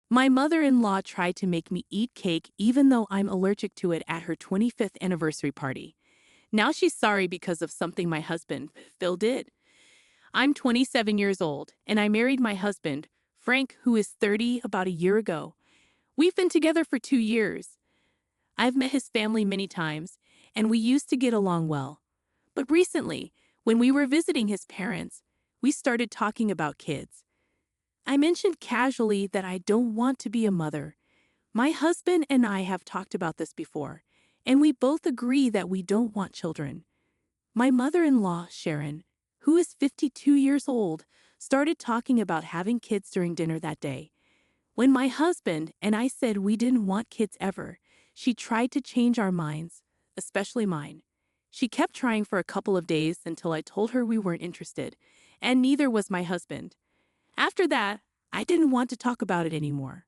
My mother-in-law tried to make me eat cake even though I'm allergic to it at her 25th anniversary party. Now she's sorry because of something my husband, Phil, did. I'm 27 years old, and I married my husband, Frank, who is 30, about a year ago. We've been together for 2 years. I've met his family many times, and we used to get along well. But recently, when we were visiting his parents, we started talking about kids. I mentioned casually that I don't want to be a mother. My husband and I have talked about this before, and we both agree that we don't want children. My mother-in-law, Sharon, who is 52 years old, started talking about having kids during dinner that day. When my husband and I said we didn't want kids ever, she tried to change our minds, especially mine. She kept trying for a couple of days until I told her we weren't interested, and neither was my husband. After that, I didn't want to talk about it anymore.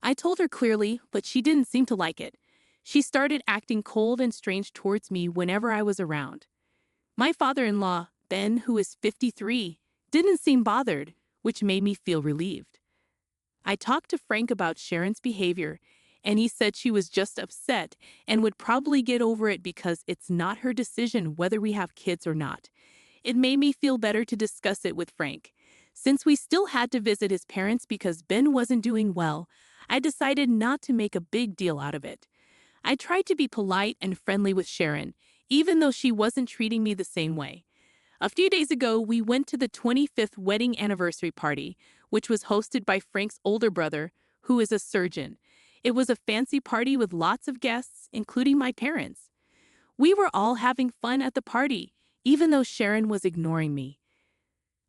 I told her clearly, but she didn't seem to like it. She started acting cold and strange towards me whenever I was around. My father-in-law, Ben, who is 53, didn't seem bothered, which made me feel relieved. I talked to Frank about Sharon's behavior, and he said she was just upset and would probably get over it because it's not her decision whether we have kids or not. It made me feel better to discuss it with Frank. Since we still had to visit his parents because Ben wasn't doing well, I decided not to make a big deal out of it. I tried to be polite and friendly with Sharon, even though she wasn't treating me the same way. A few days ago, we went to the 25th wedding anniversary party, which was hosted by Frank's older brother, who is a surgeon. It was a fancy party with lots of guests, including my parents. We were all having fun at the party, even though Sharon was ignoring me.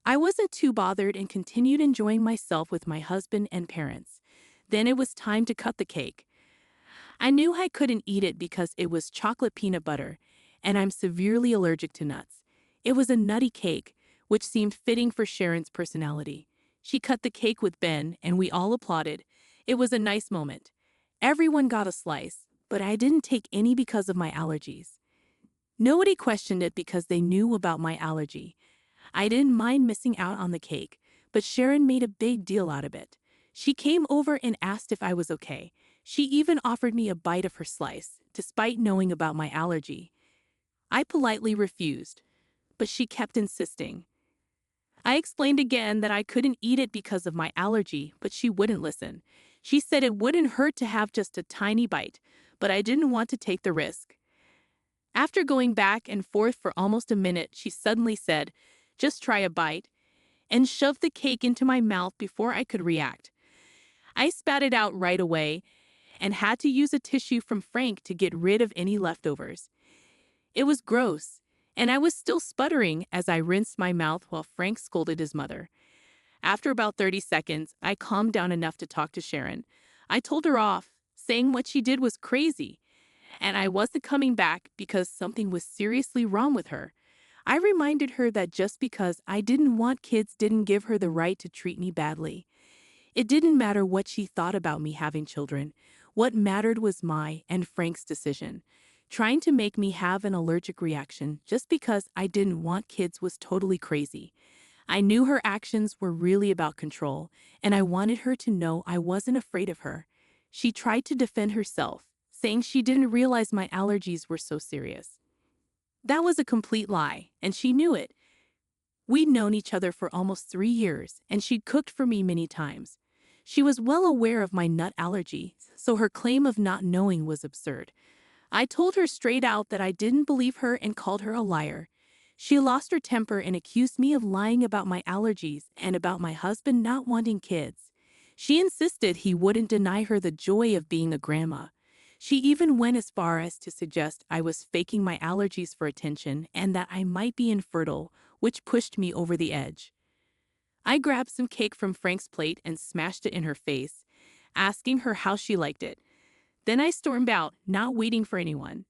I wasn't too bothered and continued enjoying myself with my husband and parents. Then it was time to cut the cake. I knew I couldn't eat it because it was chocolate peanut butter, and I'm severely allergic to nuts. It was a nutty cake, which seemed fitting for Sharon's personality. She cut the cake with Ben, and we all applauded. It was a nice moment. Everyone got a slice, but I didn't take any because of my allergies. Nobody questioned it because they knew about my allergy. I didn't mind missing out on the cake, but Sharon made a big deal out of it. She came over and asked if I was okay. She even offered me a bite of her slice, despite knowing about my allergy. I politely refused, but she kept insisting. I explained again that I couldn't eat it because of my allergy, but she wouldn't listen. She said it wouldn't hurt to have just a tiny bite, but I didn't want to take the risk. After going back and forth for almost a minute, she suddenly said, "Just try a bite," and shoved the cake into my mouth before I could react. I spat it out right away and had to use a tissue from Frank to get rid of any leftovers. It was gross, and I was still sputtering as I rinsed my mouth while Frank scolded his mother. After about 30 seconds, I calmed down enough to talk to Sharon. I told her off, saying what she did was crazy, and I wasn't coming back because something was seriously wrong with her. I reminded her that just because I didn't want kids didn't give her the right to treat me badly. It didn't matter what she thought about me having children. What mattered was my and Frank's decision. Trying to make me have an allergic reaction just because I didn't want kids was totally crazy. I knew her actions were really about control, and I wanted her to know I wasn't afraid of her. She tried to defend herself, saying she didn't realize my allergies were so serious. That was a complete lie, and she knew it. We'd known each other for almost 3 years, and she'd cooked for me many times. She was well aware of my nut allergy, so her claim of not knowing was absurd. I told her straight out that I didn't believe her and called her a liar. She lost her temper and accused me of lying about my allergies and about my husband not wanting kids. She insisted he wouldn't deny her the joy of being a grandma. She even went as far as to suggest I was faking my allergies for attention and that I might be infertile, which pushed me over the edge. I grabbed some cake from Frank's plate and smashed it in her face, asking her how she liked it. Then I stormed out, not waiting for anyone.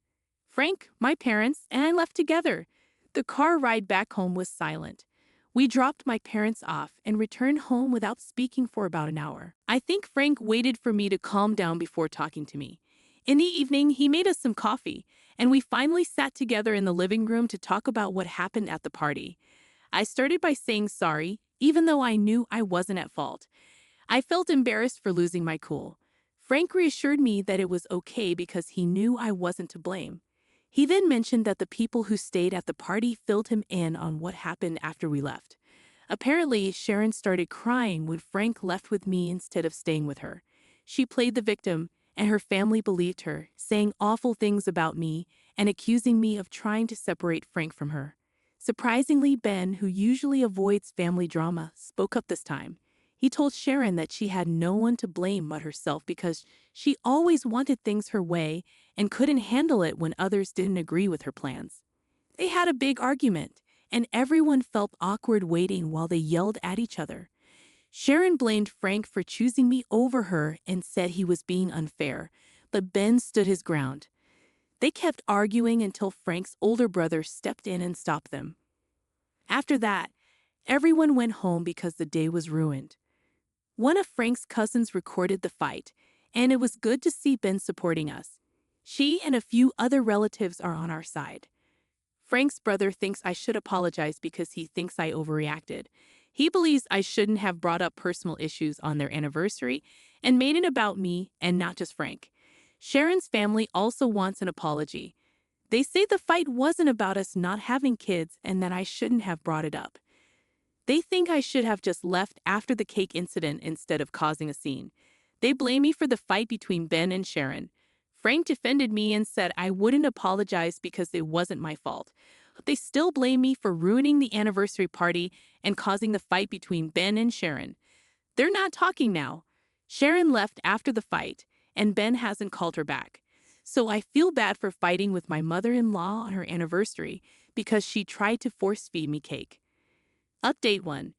Frank, my parents, and I left together. The car ride back home was silent. We dropped my parents off and returned home without speaking for about an hour. I think Frank waited for me to calm down before talking to me. In the evening, he made us some coffee, and we finally sat together in the living room to talk about what happened at the party. I started by saying sorry, even though I knew I wasn't at fault. I felt embarrassed for losing my cool. Frank reassured me that it was okay because he knew I wasn't to blame. He then mentioned that the people who stayed at the party filled him in on what happened after we left. Apparently, Sharon started crying when Frank left with me instead of staying with her. She played the victim, and her family believed her, saying awful things about me and accusing me of trying to separate Frank from her. Surprisingly, Ben, who usually avoids family drama, spoke up this time. He told Sharon that she had no one to blame but herself because she always wanted things her way and couldn't handle it when others didn't agree with her plans. They had a big argument, and everyone felt awkward waiting while they yelled at each other. Sharon blamed Frank for choosing me over her and said he was being unfair, but Ben stood his ground. They kept arguing until Frank's older brother stepped in and stopped them. After that, everyone went home because the day was ruined. One of Frank's cousins recorded the fight, and it was good to see Ben supporting us. She and a few other relatives are on our side. Frank's brother thinks I should apologize because he thinks I overreacted. He believes I shouldn't have brought up personal issues on their anniversary and made it about me and not just Frank. Sharon's family also wants an apology. They say the fight wasn't about us not having kids and that I shouldn't have brought it up. They think I should have just left after the cake incident instead of causing a scene. They blame me for the fight between Ben and Sharon. Frank defended me and said I wouldn't apologize because it wasn't my fault. But they still blame me for ruining the anniversary party and causing the fight between Ben and Sharon. They're not talking now. Sharon left after the fight, and Ben hasn't called her back. So I feel bad for fighting with my mother-in-law on her anniversary because she tried to force-feed me cake. Update 1.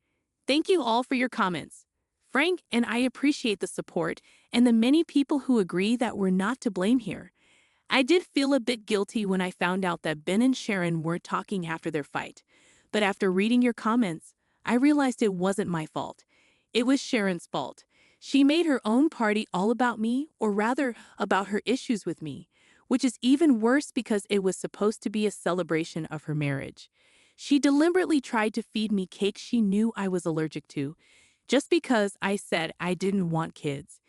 Thank you all for your comments. Frank and I appreciate the support and the many people who agree that we're not to blame here. I did feel a bit guilty when I found out that Ben and Sharon weren't talking after their fight. But after reading your comments, I realized it wasn't my fault. It was Sharon's fault. She made her own party all about me, or rather, about her issues with me, which is even worse because it was supposed to be a celebration of her marriage. She deliberately tried to feed me cake she knew I was allergic to, just because I said I didn't want kids.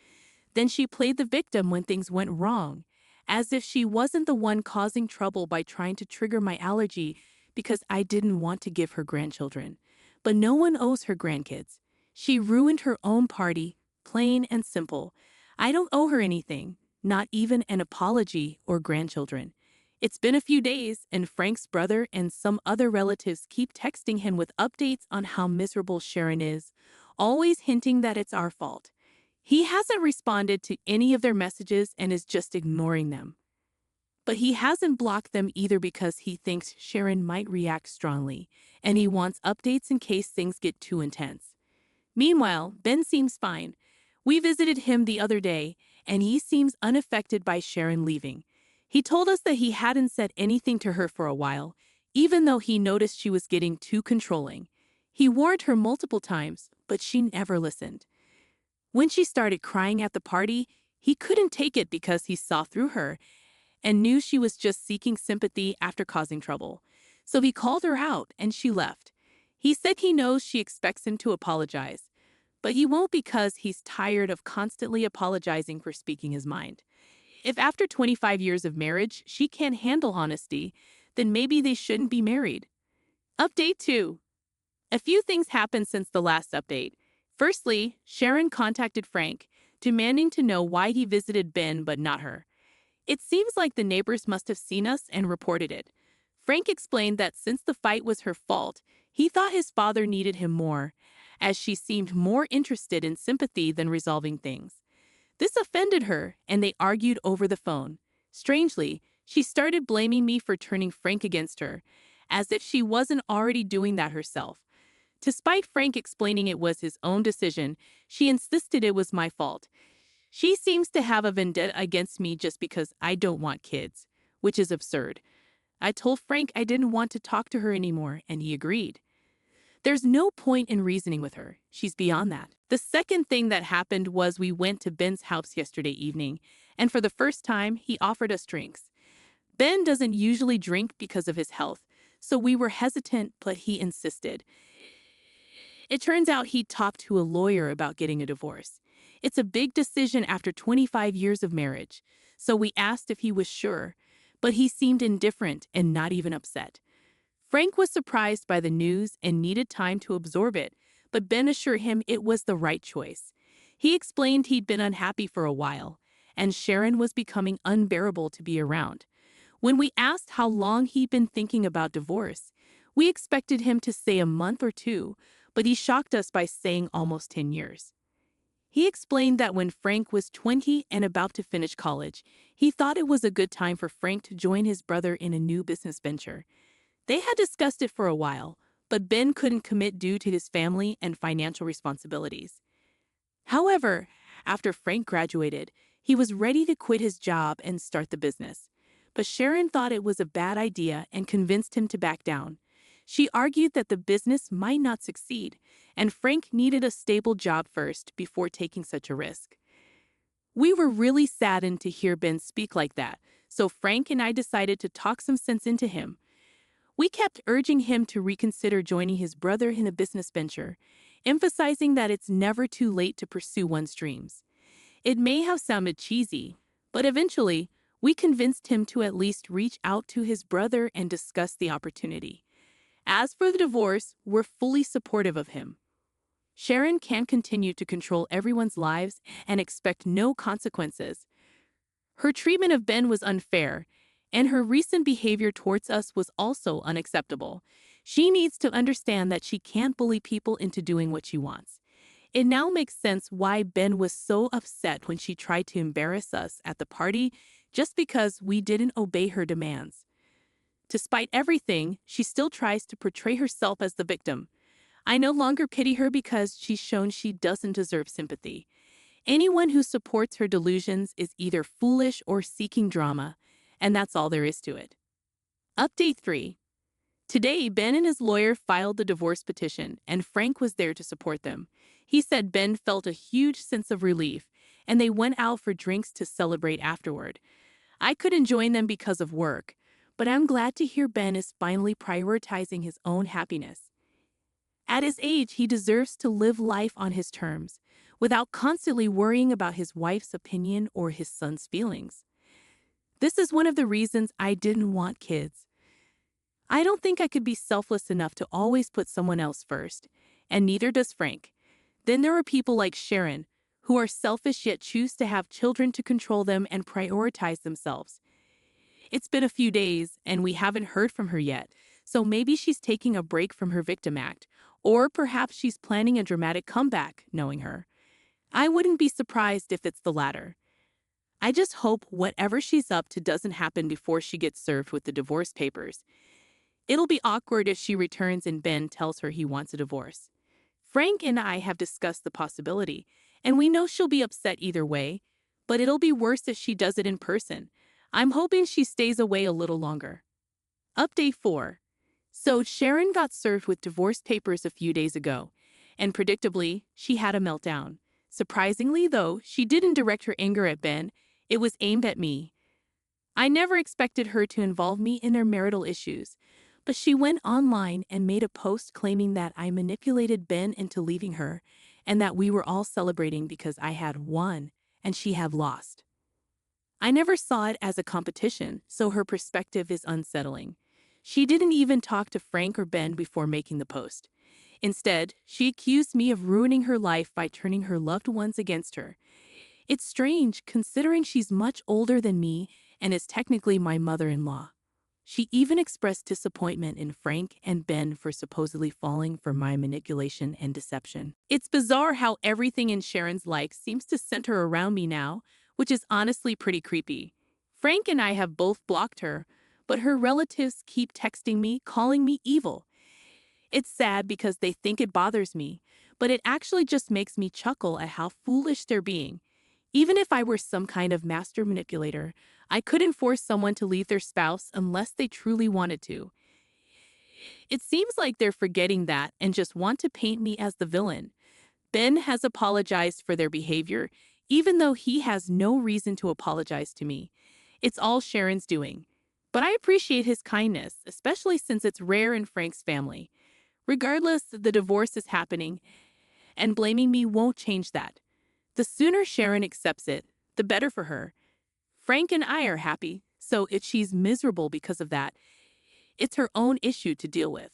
Then she played the victim when things went wrong, as if she wasn't the one causing trouble by trying to trigger my allergy because I didn't want to give her grandchildren. But no one owes her grandkids. She ruined her own party, plain and simple. I don't owe her anything, not even an apology or grandchildren. It's been a few days, and Frank's brother and some other relatives keep texting him with updates on how miserable Sharon is, always hinting that it's our fault. He hasn't responded to any of their messages and is just ignoring them. But he hasn't blocked them either because he thinks Sharon might react strongly, and he wants updates in case things get too intense. Meanwhile, Ben seems fine. We visited him the other day, and he seems unaffected by Sharon leaving. He told us that he hadn't said anything to her for a while, even though he noticed she was getting too controlling. He warned her multiple times, but she never listened. When she started crying at the party, he couldn't take it because he saw through her and knew she was just seeking sympathy after causing trouble. So he called her out and she left. He said he knows she expects him to apologize, but he won't because he's tired of constantly apologizing for speaking his mind. If after 25 years of marriage she can't handle honesty, then maybe they shouldn't be married. Update 2. A few things happened since the last update. Firstly, Sharon contacted Frank, demanding to know why he visited Ben but not her. It seems like the neighbors must have seen us and reported it. Frank explained that since the fight was her fault, he thought his father needed him more, as she seemed more interested in sympathy than resolving things. This offended her, and they argued over the phone. Strangely, she started blaming me for turning Frank against her, as if she wasn't already doing that herself. Despite Frank explaining it was his own decision, she insisted it was my fault. She seems to have a vendetta against me just because I don't want kids, which is absurd. I told Frank I didn't want to talk to her anymore, and he agreed. There's no point in reasoning with her. She's beyond that. The second thing that happened was we went to Ben's house yesterday evening, and for the first time, he offered us drinks. Ben doesn't usually drink because of his health, so we were hesitant, but he insisted. It turns out he talked to a lawyer about getting a divorce. It's a big decision after 25 years of marriage, so we asked if he was sure, but he seemed indifferent and not even upset. Frank was surprised by the news and needed time to absorb it, but Ben assured him it was the right choice. He explained he'd been unhappy for a while, and Sharon was becoming unbearable to be around. When we asked how long he'd been thinking about divorce, we expected him to say a month or two, but he shocked us by saying almost 10 years. He explained that when Frank was 20 and about to finish college, he thought it was a good time for Frank to join his brother in a new business venture. They had discussed it for a while, but Ben couldn't commit due to his family and financial responsibilities. However, after Frank graduated, he was ready to quit his job and start the business. But Sharon thought it was a bad idea and convinced him to back down. She argued that the business might not succeed, and Frank needed a stable job first before taking such a risk. We were really saddened to hear Ben speak like that, so Frank and I decided to talk some sense into him. We kept urging him to reconsider joining his brother in a business venture, emphasizing that it's never too late to pursue one's dreams. It may have sounded cheesy, but eventually, we convinced him to at least reach out to his brother and discuss the opportunity. As for the divorce, we're fully supportive of him. Sharon can't continue to control everyone's lives and expect no consequences. Her treatment of Ben was unfair, and her recent behavior towards us was also unacceptable. She needs to understand that she can't bully people into doing what she wants. It now makes sense why Ben was so upset when she tried to embarrass us at the party just because we didn't obey her demands. Despite everything, she still tries to portray herself as the victim. I no longer pity her because she's shown she doesn't deserve sympathy. Anyone who supports her delusions is either foolish or seeking drama, and that's all there is to it. Update 3. Today, Ben and his lawyer filed the divorce petition, and Frank was there to support them. He said Ben felt a huge sense of relief, and they went out for drinks to celebrate afterward. I couldn't join them because of work, but I'm glad to hear Ben is finally prioritizing his own happiness. At his age, he deserves to live life on his terms, without constantly worrying about his wife's opinion or his son's feelings. This is one of the reasons I didn't want kids. I don't think I could be selfless enough to always put someone else first, and neither does Frank. Then there are people like Sharon, who are selfish yet choose to have children to control them and prioritize themselves. It's been a few days, and we haven't heard from her yet, so maybe she's taking a break from her victim act, or perhaps she's planning a dramatic comeback, knowing her. I wouldn't be surprised if it's the latter. I just hope whatever she's up to doesn't happen before she gets served with the divorce papers. It'll be awkward if she returns and Ben tells her he wants a divorce. Frank and I have discussed the possibility, and we know she'll be upset either way, but it'll be worse if she does it in person. I'm hoping she stays away a little longer. Update 4. So Sharon got served with divorce papers a few days ago, and predictably, she had a meltdown. Surprisingly, though, she didn't direct her anger at Ben. It was aimed at me. I never expected her to involve me in their marital issues, but she went online and made a post claiming that I manipulated Ben into leaving her and that we were all celebrating because I had won and she had lost. I never saw it as a competition, so her perspective is unsettling. She didn't even talk to Frank or Ben before making the post. Instead, she accused me of ruining her life by turning her loved ones against her. It's strange, considering she's much older than me and is technically my mother-in-law. She even expressed disappointment in Frank and Ben for supposedly falling for my manipulation and deception. It's bizarre how everything in Sharon's life seems to center around me now, which is honestly pretty creepy. Frank and I have both blocked her, but her relatives keep texting me, calling me evil. It's sad because they think it bothers me, but it actually just makes me chuckle at how foolish they're being. Even if I were some kind of master manipulator, I couldn't force someone to leave their spouse unless they truly wanted to. It seems like they're forgetting that and just want to paint me as the villain. Ben has apologized for their behavior, even though he has no reason to apologize to me. It's all Sharon's doing. But I appreciate his kindness, especially since it's rare in Frank's family. Regardless, the divorce is happening, and blaming me won't change that. The sooner Sharon accepts it, the better for her. Frank and I are happy, so if she's miserable because of that, it's her own issue to deal with.